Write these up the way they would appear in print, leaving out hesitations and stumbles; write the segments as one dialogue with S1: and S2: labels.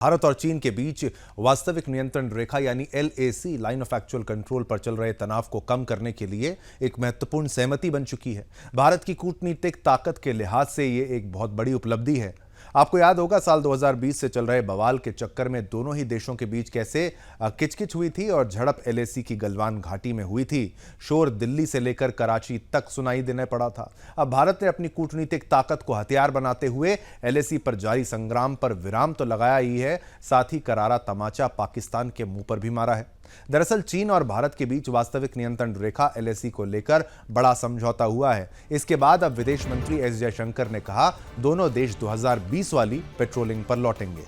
S1: भारत और चीन के बीच वास्तविक नियंत्रण रेखा यानी LAC line of actual control पर चल रहे तनाव को कम करने के लिए एक महत्वपूर्ण सहमति बन चुकी है। भारत की कूटनीतिक ताकत के लिहाज से ये एक बहुत बड़ी उपलब्धि है। आपको याद होगा साल 2020 से चल रहे बवाल के चक्कर में दोनों ही देशों के बीच कैसे किचकिच हुई थी और झड़प LAC की गलवान घाटी में हुई थी। शोर दिल्ली से लेकर कराची तक सुनाई देने पड़ा था। अब भारत ने अपनी कूटनीतिक ताकत को हथियार बनाते हुए LAC पर जारी संग्राम पर विराम तो लगाया ही है, साथ ही करारा तमाचा पाकिस्तान के मुंह पर भी मारा है। दरअसल चीन और भारत के बीच वास्तविक नियंत्रण रेखा LAC को लेकर बड़ा समझौता हुआ है। इसके बाद अब विदेश मंत्री एस जयशंकर ने कहा दोनों देश 2020 वाली पेट्रोलिंग पर लौटेंगे।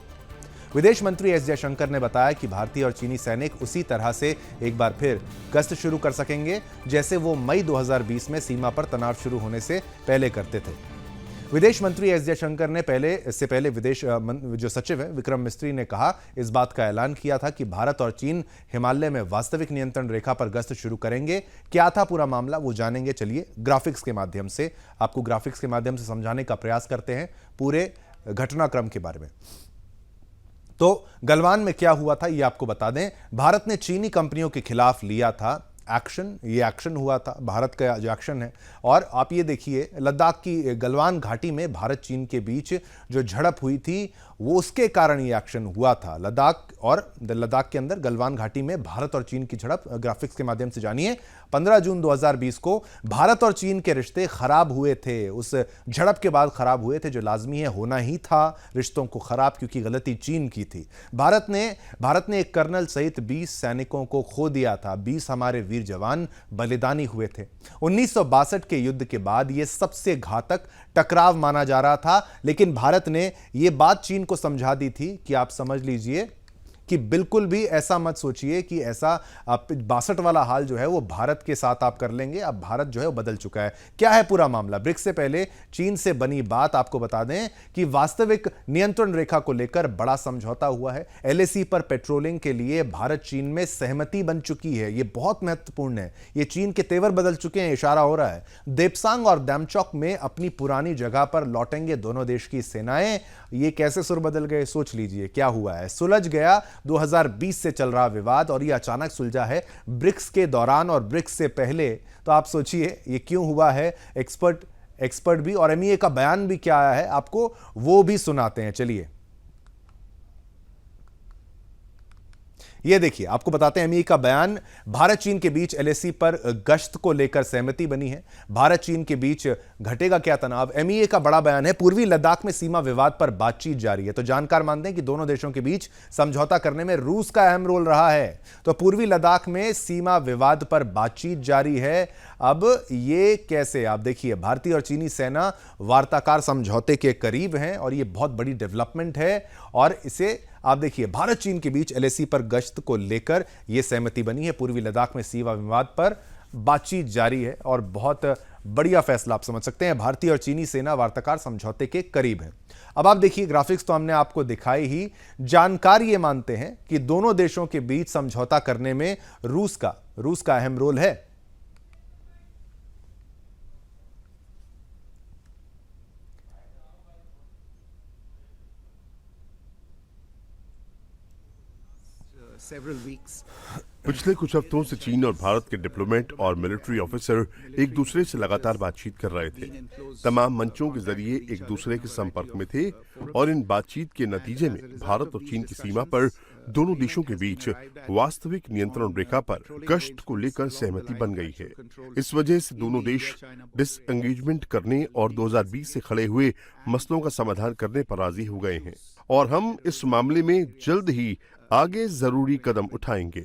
S1: विदेश मंत्री एस जयशंकर ने बताया कि भारतीय और चीनी सैनिक उसी तरह से एक बार फिर गश्त शुरू कर सकेंगे जैसे वो मई 2020 में सीमा पर तनाव शुरू होने से पहले करते थे। विदेश मंत्री एस जयशंकर ने इससे पहले विदेश जो सचिव है विक्रम मिस्त्री ने कहा इस बात का ऐलान किया था कि भारत और चीन हिमालय में वास्तविक नियंत्रण रेखा पर गश्त शुरू करेंगे। क्या था पूरा मामला वो जानेंगे। चलिए ग्राफिक्स के माध्यम से आपको समझाने का प्रयास करते हैं पूरे घटनाक्रम के बारे में। तो गलवान में क्या हुआ था ये आपको बता दें। भारत ने चीनी कंपनियों के खिलाफ लिया था ये एक्शन हुआ था, भारत का जो एक्शन है। और आप ये देखिए लद्दाख की गलवान घाटी में भारत चीन के बीच जो झड़प हुई थी वो उसके कारण ये एक्शन हुआ था। लद्दाख के अंदर गलवान घाटी में भारत और चीन की झड़प ग्राफिक्स के माध्यम से जानिए। 15 जून 2020 को भारत और चीन के रिश्ते खराब हुए थे, उस झड़प के बाद खराब हुए थे जो लाजमी है, होना ही था रिश्तों को खराब, क्योंकि गलती चीन की थी। भारत ने एक कर्नल सहित 20 सैनिकों को खो दिया था। 20 हमारे वीर जवान बलिदानी हुए थे। 1962 के युद्ध के बाद यह सबसे घातक टकराव माना जा रहा था, लेकिन भारत ने यह बात चीन को समझा दी थी कि आप समझ लीजिए कि बिल्कुल भी ऐसा मत सोचिए कि ऐसा 62 वाला हाल जो है वो भारत के साथ आप कर लेंगे। अब भारत जो है वो बदल चुका है। क्या है पूरा मामला? ब्रिक्स से पहले चीन से बनी बात आपको बता दें कि वास्तविक नियंत्रण रेखा को लेकर बड़ा समझौता हुआ है। LAC पर पेट्रोलिंग के लिए भारत चीन में सहमति बन चुकी है। यह बहुत महत्वपूर्ण है। ये चीन के तेवर बदल चुके हैं, इशारा हो रहा है। देपसांग और दामचौक में अपनी पुरानी जगह पर लौटेंगे दोनों देश की सेनाएं। ये कैसे सुर बदल गए सोच लीजिए। क्या हुआ है? सुलझ गया 2020 से चल रहा विवाद और यह अचानक सुलझा है ब्रिक्स के दौरान और ब्रिक्स से पहले। तो आप सोचिए ये क्यों हुआ है। एक्सपर्ट भी और MEA का बयान भी क्या आया है आपको वो भी सुनाते हैं। चलिए ये देखिए, आपको बताते हैं MEA का बयान। भारत चीन के बीच LAC पर गश्त को लेकर सहमति बनी है। भारत चीन के बीच घटेगा क्या तनाव? MEA का बड़ा बयान है। पूर्वी लद्दाख में सीमा विवाद पर बातचीत जारी है। तो जानकार मानते हैं कि दोनों देशों के बीच समझौता करने में रूस का अहम रोल रहा है। तो पूर्वी लद्दाख में सीमा विवाद पर बातचीत जारी है। अब ये कैसे? आप देखिए भारतीय और चीनी सेना वार्ताकार समझौते के करीब हैं और ये बहुत बड़ी डेवलपमेंट है। और इसे आप देखिए भारत चीन के बीच LAC पर गश्त को लेकर यह सहमति बनी है। पूर्वी लद्दाख में सीमा विवाद पर बातचीत जारी है और बहुत बढ़िया फैसला आप समझ सकते हैं। भारतीय और चीनी सेना वार्ताकार समझौते के करीब है। अब आप देखिए ग्राफिक्स तो हमने आपको दिखाई ही। जानकार ये मानते हैं कि दोनों देशों के बीच समझौता करने में रूस का अहम रोल है।
S2: पिछले कुछ हफ्तों से चीन और भारत के डिप्लोमेट और मिलिट्री ऑफिसर एक दूसरे से लगातार बातचीत कर रहे थे। तमाम मंचों के जरिए एक दूसरे के संपर्क में थे और इन बातचीत के नतीजे में भारत और चीन की सीमा पर दोनों देशों के बीच वास्तविक नियंत्रण रेखा पर गश्त को लेकर सहमति बन गई है। इस वजह से दोनों देश डिसएंगेजमेंट करने और 2020 से खड़े हुए मसलों का समाधान करने पर राजी हो गए हैं और हम इस मामले में जल्द ही आगे जरूरी कदम उठाएंगे।